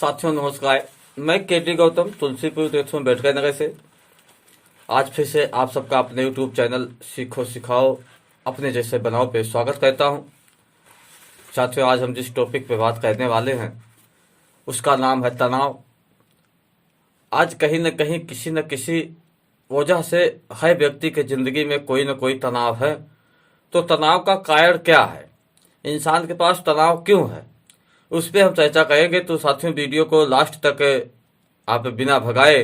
साथियों नमस्कार। मैं केटी गौतम तुलसीपुर तीर्थ में बैठकर नगर से आज फिर से आप सबका अपने यूट्यूब चैनल सीखो सिखाओ अपने जैसे बनाओ पे स्वागत करता हूं। साथियों आज हम जिस टॉपिक पे बात करने वाले हैं उसका नाम है तनाव। आज कहीं न कहीं किसी न किसी वजह से हर व्यक्ति के जिंदगी में कोई न कोई तनाव है। तो तनाव का कारण क्या है, इंसान के पास तनाव क्यों है, उस पर हम चर्चा करेंगे। तो साथियों वीडियो को लास्ट तक आप बिना भगाए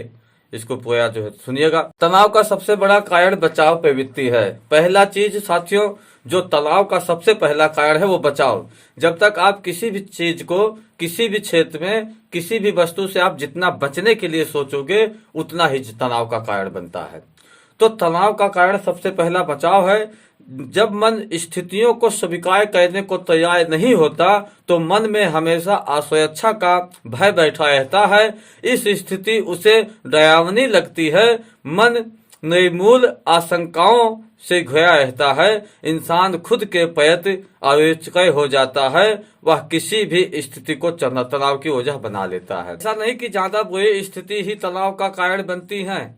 इसको पूरा जो है सुनिएगा। तनाव का सबसे बड़ा कारण बचाव प्रवृत्ति है। पहला चीज साथियों, जो तनाव का सबसे पहला कारण है वो बचाव। जब तक आप किसी भी चीज को, किसी भी क्षेत्र में, किसी भी वस्तु से आप जितना बचने के लिए सोचोगे उतना ही तनाव का कारण बनता है। तो तनाव का कारण सबसे पहला बचाव है। जब मन स्थितियों को स्वीकार करने को तैयार नहीं होता तो मन में हमेशा असुरक्षा का भय बैठा रहता है। इस स्थिति उसे डरावनी लगती है। मन निर्मूल आशंकाओं से घिरा रहता है। इंसान खुद के प्रति अविचल हो जाता है। वह किसी भी स्थिति को तनाव की वजह बना लेता है। ऐसा नहीं कि ज्यादा बुरी स्थिति ही तनाव का कारण बनती है,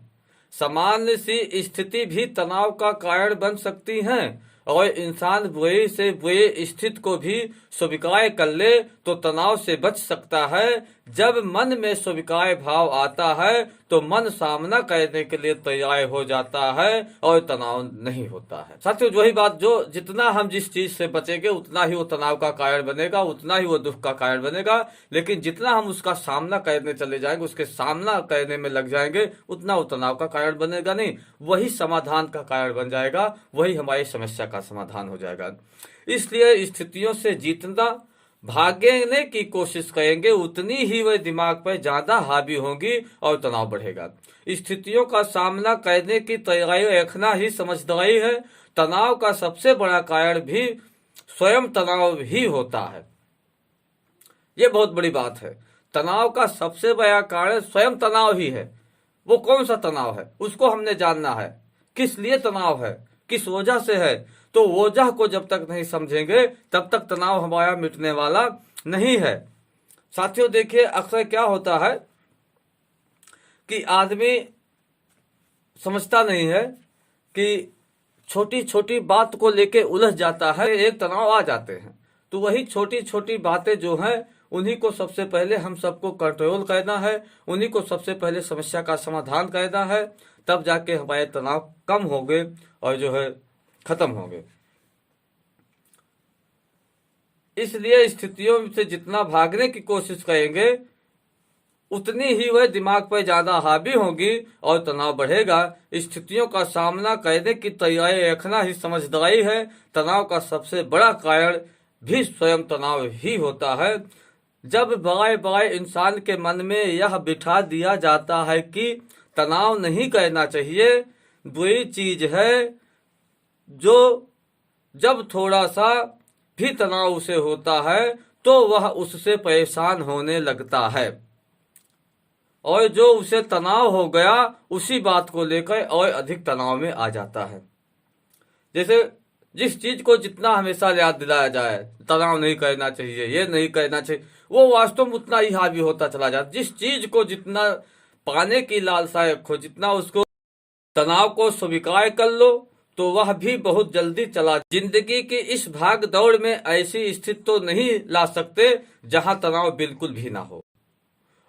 सामान्य सी स्थिति भी तनाव का कारण बन सकती है। और इंसान बुरी से बुरी स्थिति को भी स्वीकार कर ले तो तनाव से बच सकता है। जब मन में स्वीकार भाव आता है तो मन सामना करने के लिए तैयार हो जाता है और तनाव नहीं होता है। साथियों वही बात, जो जितना हम जिस चीज से बचेंगे उतना ही वो तनाव का कारण बनेगा, उतना ही वो दुख का कारण बनेगा। लेकिन जितना हम उसका सामना करने चले जाएंगे, उसके सामना करने में लग जाएंगे, उतना वो तनाव का कारण बनेगा नहीं, वही समाधान का कारण बन जाएगा, वही हमारी समस्या का समाधान हो जाएगा। इसलिए स्थितियों से जीतना भागने की कोशिश करेंगे उतनी ही वह दिमाग पर ज्यादा हावी होगी और तनाव बढ़ेगा। स्थितियों का सामना करने की तैयारी रखना ही समझदारी है। तनाव का सबसे बड़ा कारण भी स्वयं तनाव ही होता है। ये बहुत बड़ी बात है। तनाव का सबसे बड़ा कारण स्वयं तनाव ही है। वो कौन सा तनाव है उसको हमने जानना है। किस लिए तनाव है, किस वजह से है। तो वजह को जब तक नहीं समझेंगे तब तक तनाव हमारा मिटने वाला नहीं है। साथियों देखिए, अक्सर क्या होता है कि आदमी समझता नहीं है कि छोटी छोटी बात को लेके उलझ जाता है, एक तनाव आ जाते हैं। तो वही छोटी छोटी बातें जो हैं उन्हीं को सबसे पहले हम सबको कंट्रोल करना है, उन्हीं को सबसे पहले समस्या का समाधान करना है। तब जाके हमारे तनाव कम होंगे और जो है खत्म होंगे। इसलिए स्थितियों से जितना भागने की कोशिश करेंगे उतनी ही वह दिमाग पर ज्यादा हावी होगी और तनाव बढ़ेगा। स्थितियों का सामना करने की तैयारी रखना ही समझदारी है। तनाव का सबसे बड़ा कारण भी स्वयं तनाव ही होता है। जब बार बार इंसान के मन में यह बिठा दिया जाता है कि तनाव नहीं करना चाहिए, बुरी चीज है, जो जब थोड़ा सा भी तनाव उसे होता है तो वह उससे परेशान होने लगता है और जो उसे तनाव हो गया उसी बात को लेकर और अधिक तनाव में आ जाता है। जैसे जिस चीज को जितना हमेशा याद दिलाया जाए तनाव नहीं करना चाहिए, ये नहीं करना चाहिए, वो वास्तव में उतना ही हावी होता चला जाता। जिस चीज को जितना पाने की लालसा रखो, जितना उसको तनाव को स्वीकार कर लो तो वह भी बहुत जल्दी चला। जिंदगी की इस भाग दौड़ में ऐसी स्थिति तो नहीं ला सकते जहां तनाव बिल्कुल भी ना हो,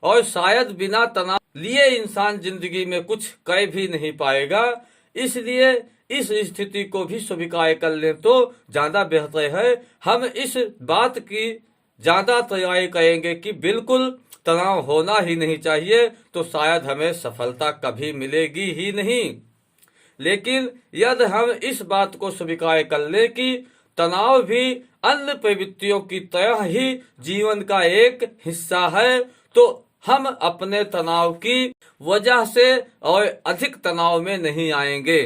और शायद बिना तनाव लिए इंसान जिंदगी में कुछ कर भी नहीं पाएगा। इसलिए इस स्थिति को भी स्वीकार कर ले तो ज्यादा बेहतर है। हम इस बात की ज्यादा तैयारी करेंगे कि बिल्कुल तनाव होना ही नहीं चाहिए तो शायद हमें सफलता कभी मिलेगी ही नहीं। लेकिन यदि हम इस बात को स्वीकार कर ले कि तनाव भी अन्य प्रवृत्तियों की तरह ही जीवन का एक हिस्सा है तो हम अपने तनाव की वजह से और अधिक तनाव में नहीं आएंगे।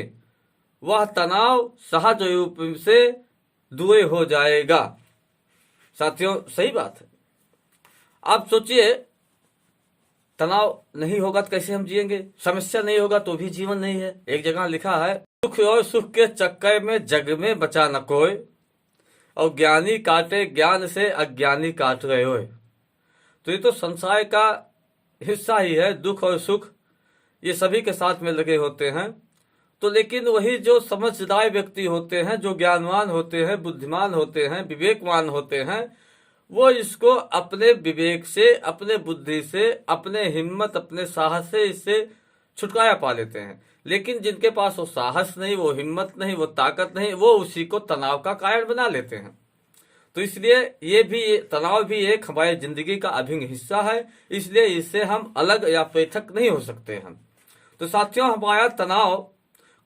वह तनाव सहज रूप से दूर हो जाएगा। साथियों सही बात है। आप सोचिए, तनाव नहीं होगा तो कैसे हम जिएंगे, समस्या नहीं होगा तो भी जीवन नहीं है। एक जगह लिखा है, सुख और सुख के चक्कर में जग में बचा न कोई, और ज्ञानी काटे ज्ञान से अज्ञानी काट रहे हो। तो ये तो संसार का हिस्सा ही है। दुख और सुख ये सभी के साथ में लगे होते हैं। तो लेकिन वही जो समझदार व्यक्ति होते हैं, जो ज्ञानवान होते हैं, बुद्धिमान होते हैं, विवेकवान होते हैं, वो इसको अपने विवेक से, अपने बुद्धि से, अपने हिम्मत, अपने साहस से इससे छुटकारा पा लेते हैं। लेकिन जिनके पास वो साहस नहीं, वो हिम्मत नहीं, वो ताकत नहीं, वो उसी को तनाव का कारण बना लेते हैं। तो इसलिए ये भी, तनाव भी एक हमारी जिंदगी का अभिन्न हिस्सा है। इसलिए इससे हम अलग या पृथक नहीं हो सकते हैं। तो साथियों, हमारा तनाव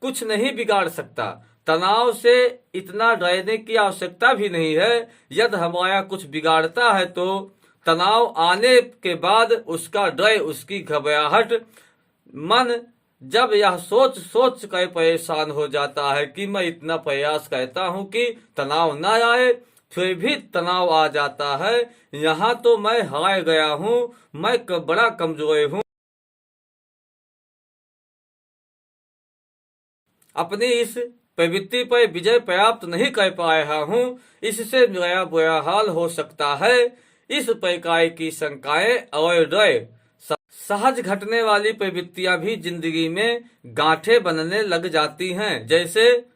कुछ नहीं बिगाड़ सकता। तनाव से इतना डरने की आवश्यकता भी नहीं है। यदि हमारा कुछ बिगाड़ता है तो तनाव आने के बाद उसका डर, उसकी घबराहट, मन जब यह सोच सोच कर परेशान हो जाता है कि मैं इतना प्रयास करता हूं कि तनाव ना आए, फिर भी तनाव आ जाता है, यहाँ तो मैं हार गया हूं, मैं बड़ा कमजोर हूं, अपनी इस प्रवृत्ति पर विजय प्राप्त नहीं कर पाया हूं, इससे मेरा बुरा हाल हो सकता है। इस प्रकार की शंकाएं और डर, सहज घटने वाली प्रवृत्तियां भी जिंदगी में गांठें बनने लग जाती हैं। जैसे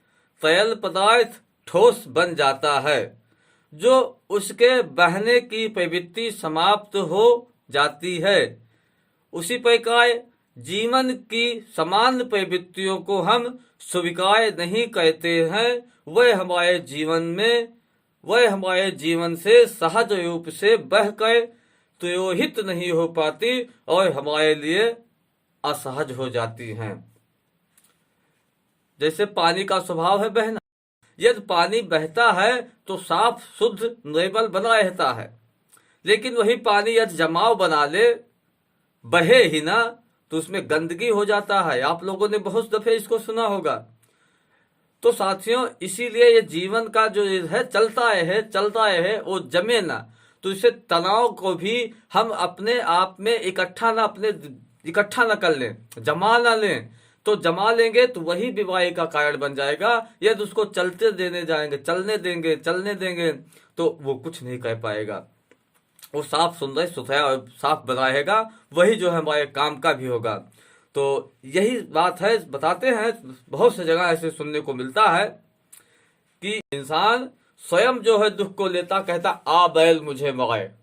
तरल पदार्थ ठोस बन जाता है, जो उसके बहने की प्रवृत्ति समाप्त हो जाती है, उसी प्रकार जीवन की समान प्रवृत्तियों को हम स्वीकार नहीं करते हैं। वह हमारे जीवन से सहज रूप से बहकर त्रोहित नहीं हो पाती और हमारे लिए असहज हो जाती हैं। जैसे पानी का स्वभाव है बहना। यदि पानी बहता है तो साफ शुद्ध निर्मल बना रहता है, लेकिन वही पानी यदि जमाव बना ले, बहे ही ना, तो उसमें गंदगी हो जाता है। आप लोगों ने बहुत दफे इसको सुना होगा। तो साथियों, इसीलिए ये जीवन का जो है चलता है, वो जमे ना। तो इसे तनाव को भी हम अपने आप में इकट्ठा ना कर लें, जमा ना लें। तो जमा लेंगे तो वही बीमारी का कारण बन जाएगा। यदि उसको चलने देंगे तो वो कुछ नहीं कर पाएगा। वो साफ सुंदर सुथरा और साफ बनाएगा, वही जो है हमारे काम का भी होगा। तो यही बात है। बताते हैं, बहुत सी जगह ऐसे सुनने को मिलता है कि इंसान स्वयं जो है दुख को लेता, कहता आ बैल मुझे माए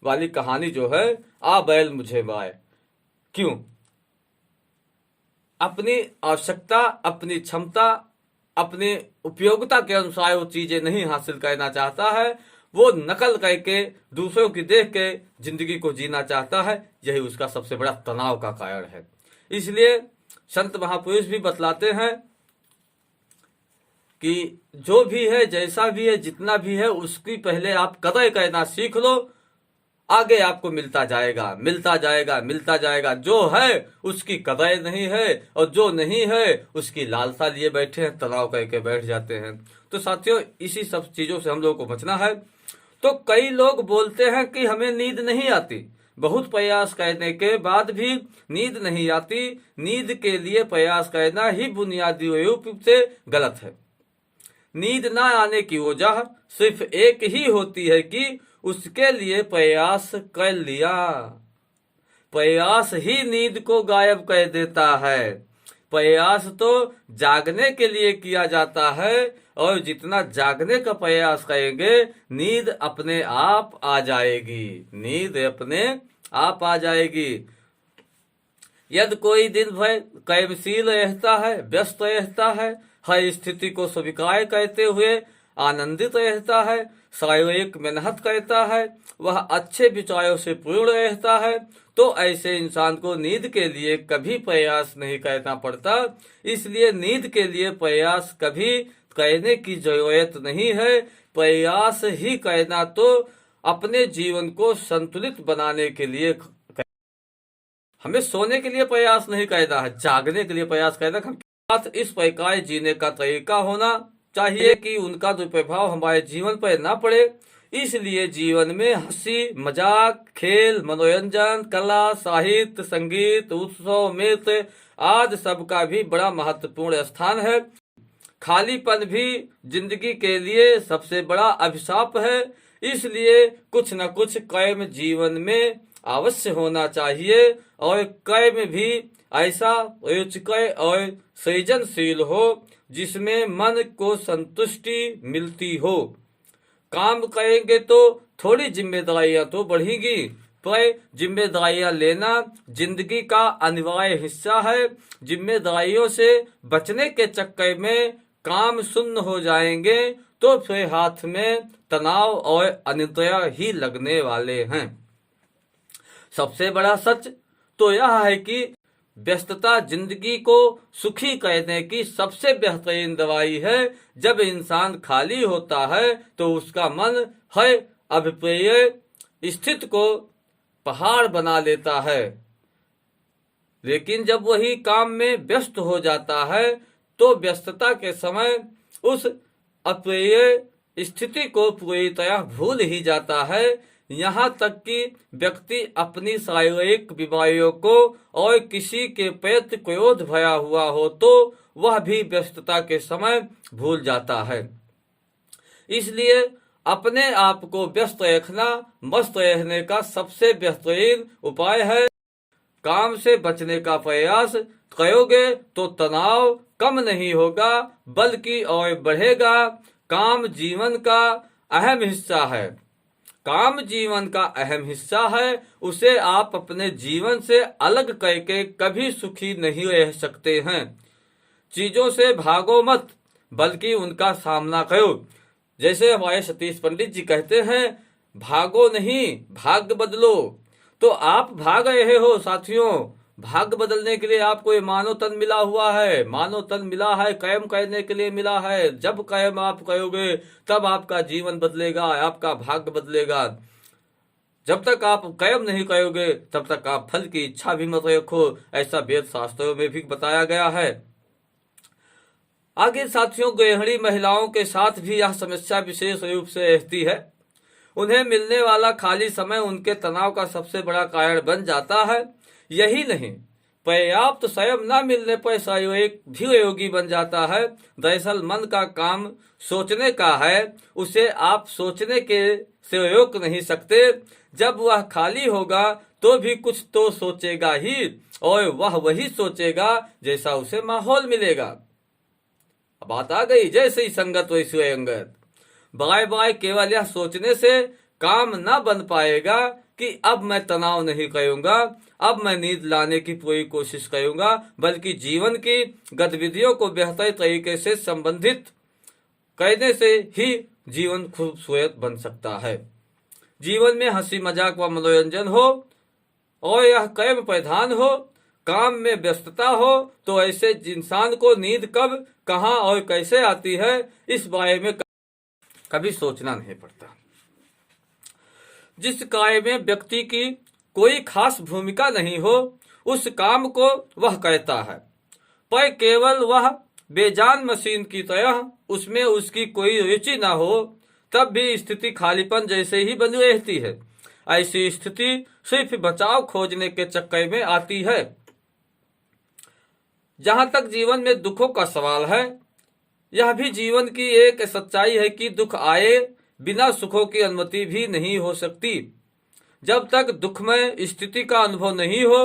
वाली कहानी जो है, आ बैल मुझे माए। क्यों? अपनी आवश्यकता, अपनी क्षमता, अपनी उपयोगिता के अनुसार वो चीजें नहीं हासिल करना चाहता है। वो नकल करके, दूसरों की देख के जिंदगी को जीना चाहता है। यही उसका सबसे बड़ा तनाव का कारण है। इसलिए संत महापुरुष भी बतलाते हैं कि जो भी है, जैसा भी है, जितना भी है, उसकी पहले आप कदर करना सीख लो। आगे आपको मिलता जाएगा। जो है उसकी कदर नहीं है, और जो नहीं है उसकी लालसा लिए बैठे हैं, तनाव करके बैठ जाते हैं। तो साथियों, इसी सब चीजों से हम लोगों को बचना है। तो कई लोग बोलते हैं कि हमें नींद नहीं आती, बहुत प्रयास करने के बाद भी नींद नहीं आती। नींद के लिए प्रयास करना ही बुनियादी रूप से गलत है। नींद ना आने की वजह सिर्फ एक ही होती है कि उसके लिए प्रयास कर लिया। प्रयास ही नींद को गायब कर देता है। प्रयास तो जागने के लिए किया जाता है, और जितना जागने का प्रयास करेंगे, नींद अपने आप आ जाएगी। यदि कोई दिन भर कर्मशील रहता है, व्यस्त रहता है, हर स्थिति को स्वीकार करते हुए आनंदित रहता है, शारीरिक मेहनत करता है, वह अच्छे विचारों से पूर्ण रहता है, तो ऐसे इंसान को नींद के लिए कभी प्रयास नहीं करना पड़ता। इसलिए नींद के लिए प्रयास कभी करने की जरूरत नहीं है। प्रयास ही करना तो अपने जीवन को संतुलित बनाने के लिए, हमें सोने के लिए प्रयास नहीं करना है, जागने के लिए प्रयास करना। साथ इस प्रकार जीने का तरीका होना चाहिए कि उनका दुष्प्रभाव हमारे जीवन पर न पड़े। इसलिए जीवन में हंसी, मजाक, खेल, मनोरंजन, कला, साहित्य, संगीत, उत्सव, नृत्य आदि सबका भी बड़ा महत्वपूर्ण स्थान है। खालीपन भी जिंदगी के लिए सबसे बड़ा अभिशाप है। इसलिए कुछ न कुछ कर्म जीवन में अवश्य होना चाहिए और कर्म भी ऐसा रुचिकर और सृजनशील हो जिसमें मन को संतुष्टि मिलती हो। काम करेंगे तो थोड़ी जिम्मेदारियां तो बढ़ेगी, पर जिम्मेदारियां लेना जिंदगी का अनिवार्य हिस्सा है। जिम्मेदारियों से बचने के चक्कर में काम शून्य हो जाएंगे तो फिर हाथ में तनाव और अनिद्रा ही लगने वाले हैं। सबसे बड़ा सच तो यह है कि व्यस्तता जिंदगी को सुखी करने की सबसे बेहतरीन दवाई है। जब इंसान खाली होता है तो उसका मन हर अभिप्राय स्थिति को पहाड़ बना लेता है, लेकिन जब वही काम में व्यस्त हो जाता है तो व्यस्तता के समय उस अप्रिय स्थिति को पूरी तरह भूल ही जाता है। यहाँ तक कि व्यक्ति अपनी शारीरिक बीमारियों को और किसी के प्रति क्रोध भरा हुआ हो तो वह भी व्यस्तता के समय भूल जाता है। इसलिए अपने आप को व्यस्त रखना मस्त रहने का सबसे बेहतरीन उपाय है। काम से बचने का प्रयास करोगे तो तनाव कम नहीं होगा बल्कि और बढ़ेगा। काम जीवन का अहम हिस्सा है। काम जीवन का अहम हिस्सा है, उसे आप अपने जीवन से अलग करके कभी सुखी नहीं रह सकते हैं। चीजों से भागो मत बल्कि उनका सामना करो। जैसे हमारे सतीश पंडित जी कहते हैं, भागो नहीं भाग्य बदलो। तो आप भाग रहे हो साथियों, भाग्य बदलने के लिए आपको ये मानव तन मिला हुआ है। मानव तन मिला है कर्म करने के लिए मिला है। जब कर्म आप करोगे तब आपका जीवन बदलेगा, आपका भाग्य बदलेगा। जब तक आप कर्म नहीं करोगे तब तक आप फल की इच्छा भी मत रखो, ऐसा वेद शास्त्रों में भी बताया गया है। आगे साथियों, गृहिणी महिलाओं के साथ भी यह समस्या विशेष रूप से रहती है। उन्हें मिलने वाला खाली समय उनके तनाव का सबसे बड़ा कारण बन जाता है। यही नहीं, पर्याप्त स्वयं न मिलने पर शारीरिक भी रोगी बन जाता है। दरअसल मन का काम सोचने का है, उसे आप सोचने के से रोक नहीं सकते। जब वह खाली होगा तो भी कुछ तो सोचेगा ही, और वह वही सोचेगा जैसा उसे माहौल मिलेगा। अब बात आ गई, जैसे ही संगत वैसे अंगत। बाय बाय केवल यह सोचने से काम न बन पाएगा कि अब मैं तनाव नहीं करूंगा, अब मैं नींद लाने की पूरी कोशिश करूंगा, बल्कि जीवन की गतिविधियों को बेहतर तरीके से संबंधित करने से ही जीवन खूबसूरत बन सकता है। जीवन में हंसी मजाक व मनोरंजन हो और यह कर्म प्रधान हो, काम में व्यस्तता हो, तो ऐसे इंसान को नींद कब, कहां और कैसे आती है इस बारे में कभी सोचना नहीं पड़ता। जिस कार्य में व्यक्ति की कोई खास भूमिका नहीं हो उस काम को वह करता है, पर केवल वह बेजान मशीन की तरह उसमें उसकी कोई रुचि न हो, तब भी स्थिति खालीपन जैसे ही बनी रहती है। ऐसी स्थिति सिर्फ बचाव खोजने के चक्कर में आती है। जहां तक जीवन में दुखों का सवाल है, यह भी जीवन की एक सच्चाई है कि दुख आए बिना सुखों की अनुमति भी नहीं हो सकती। जब तक दुखमय स्थिति का अनुभव नहीं हो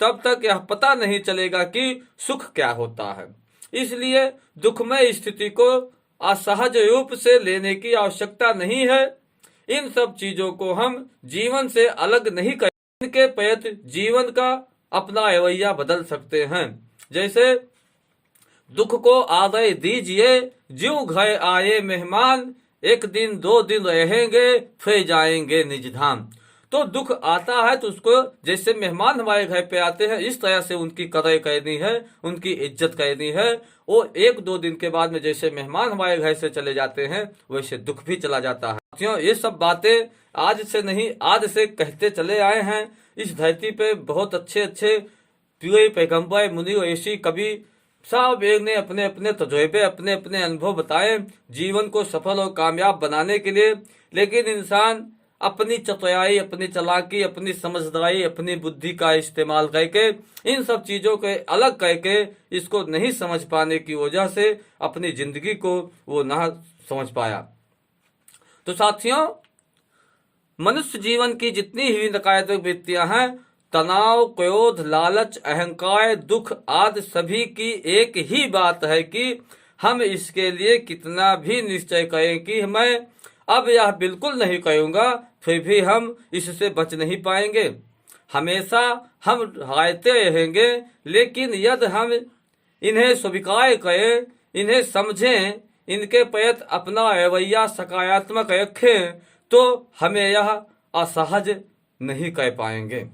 तब तक यह पता नहीं चलेगा कि सुख क्या होता है। इसलिए दुखमय स्थिति को असहज रूप से लेने की आवश्यकता नहीं है। इन सब चीजों को हम जीवन से अलग नहीं कर, इनके प्रति जीवन का अपना रवैया बदल सकते हैं। जैसे दुख को आदर दीजिए, ज्यों घर आए मेहमान, एक दिन दो दिन रहेंगे फिर जाएंगे निज धाम। तो दुख आता है तो उसको, जैसे मेहमान हमारे घर पे आते हैं, इस तरह से उनकी कदर करनी है, उनकी इज्जत करनी है। वो एक दो दिन के बाद में जैसे मेहमान हमारे घर से चले जाते हैं वैसे दुख भी चला जाता है। क्यों ये सब बातें आज से नहीं, आज से कहते चले आए हैं। इस धरती पे बहुत अच्छे अच्छे प्रिय पैगंबर, मुनि, ऋषि, कवि सब एक ने अपने अपने तजुर्बे, अपने अपने अनुभव बताए जीवन को सफल और कामयाब बनाने के लिए। लेकिन इंसान अपनी चतुराई, अपनी चालाकी, अपनी समझदारी, अपनी बुद्धि का इस्तेमाल करके इन सब चीजों के अलग करके इसको नहीं समझ पाने की वजह से अपनी जिंदगी को वो ना समझ पाया। तो साथियों, मनुष्य जीवन की जितनी ही नकारात्मक वृत्तियां हैं, तनाव, क्रोध, लालच, अहंकार, दुख आदि सभी की एक ही बात है कि हम इसके लिए कितना भी निश्चय करें कि मैं अब यह बिल्कुल नहीं करूंगा, फिर भी हम इससे बच नहीं पाएंगे। हमेशा हम हारते रहेंगे। लेकिन यदि हम इन्हें स्वीकार करें, इन्हें समझें, इनके प्रति अपना रवैया सकारात्मक रखें, तो हमें यह असहज नहीं कर पाएंगे।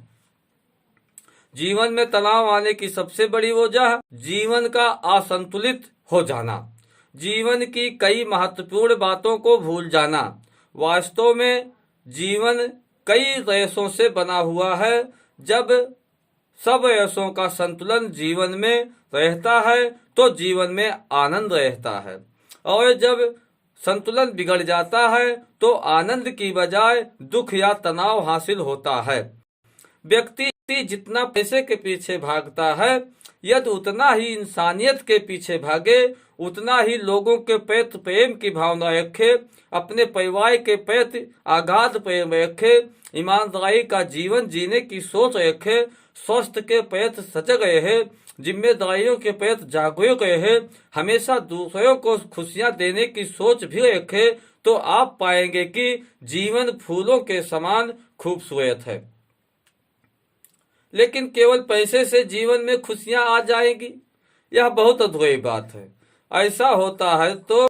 जीवन में तनाव आने की सबसे बड़ी वजह जीवन का असंतुलित हो जाना, जीवन की कई महत्वपूर्ण बातों को भूल जाना। वास्तव में जीवन कई रेसों से बना हुआ है। जब सब रेसों का संतुलन जीवन में रहता है तो जीवन में आनंद रहता है, और जब संतुलन बिगड़ जाता है तो आनंद की बजाय दुख या तनाव हासिल होता है। व्यक्ति जितना पैसे के पीछे भागता है, यदि उतना ही इंसानियत के पीछे भागे, उतना ही लोगों के प्रति प्रेम की भावना रखे, अपने परिवार के प्रति आगाध प्रेम रखे, ईमानदारी का जीवन जीने की सोच रखे, स्वास्थ्य के प्रति सजग रहे, जिम्मेदारियों के प्रति जागरूक रहे, हमेशा दूसरों को खुशियां देने की सोच भी रखे, तो आप पाएंगे कि जीवन फूलों के समान खूबसूरत है। लेकिन केवल पैसे से जीवन में खुशियां आ जाएगी, यह बहुत अधूरी बात है। ऐसा होता है तो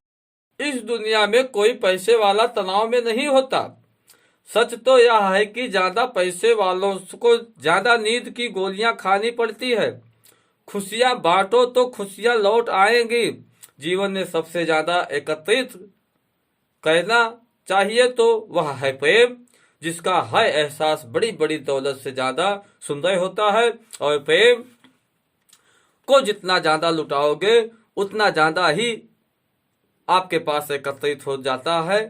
इस दुनिया में कोई पैसे वाला तनाव में नहीं होता। सच तो यह है कि ज्यादा पैसे वालों को ज्यादा नींद की गोलियां खानी पड़ती है। खुशियां बांटो तो खुशियां लौट आएंगी। जीवन में सबसे ज्यादा एकत्रित करना चाहिए तो वह है प्रेम, जिसका हर एहसास बड़ी बड़ी दौलत से ज्यादा सुंदर होता है। और प्रेम को जितना ज्यादा लुटाओगे उतना ज्यादा ही आपके पास एकत्रित हो जाता है।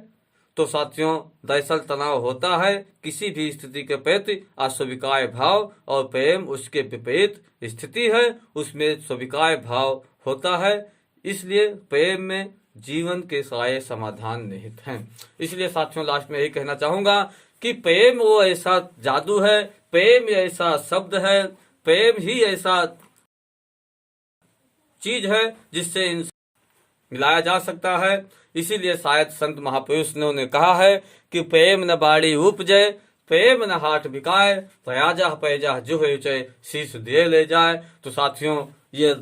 तो साथियों, दरअसल तनाव होता है किसी भी स्थिति के प्रति अस्वीकार भाव, और प्रेम उसके विपरीत स्थिति है, उसमें स्वीकार भाव होता है। इसलिए प्रेम में जीवन के सारे समाधान निहित हैं। इसलिए साथियों, लास्ट में यही कहना चाहूंगा कि प्रेम वो ऐसा जादू है, प्रेम ऐसा शब्द है, प्रेम ही ऐसा चीज है जिससे मिलाया जा सकता है। इसीलिए शायद संत महापुरुष ने कहा है कि प्रेम न बाड़ी उपजे, प्रेम न हाट बिकाए, प्रयाजा पैजा जो है शीश दिए ले जाए। तो साथियों, ये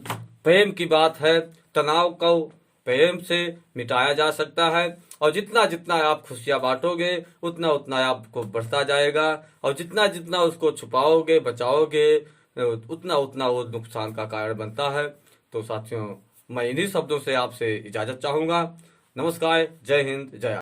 प्रेम की बात है। तनाव को प्रेम से मिटाया जा सकता है, और जितना जितना आप खुशियां बांटोगे उतना उतना आपको बढ़ता जाएगा, और जितना जितना उसको छुपाओगे बचाओगे उतना उतना वो नुकसान का कारण बनता है। तो साथियों, मैं इन्हीं शब्दों से आपसे इजाजत चाहूंगा। नमस्कार, जय हिंद, जय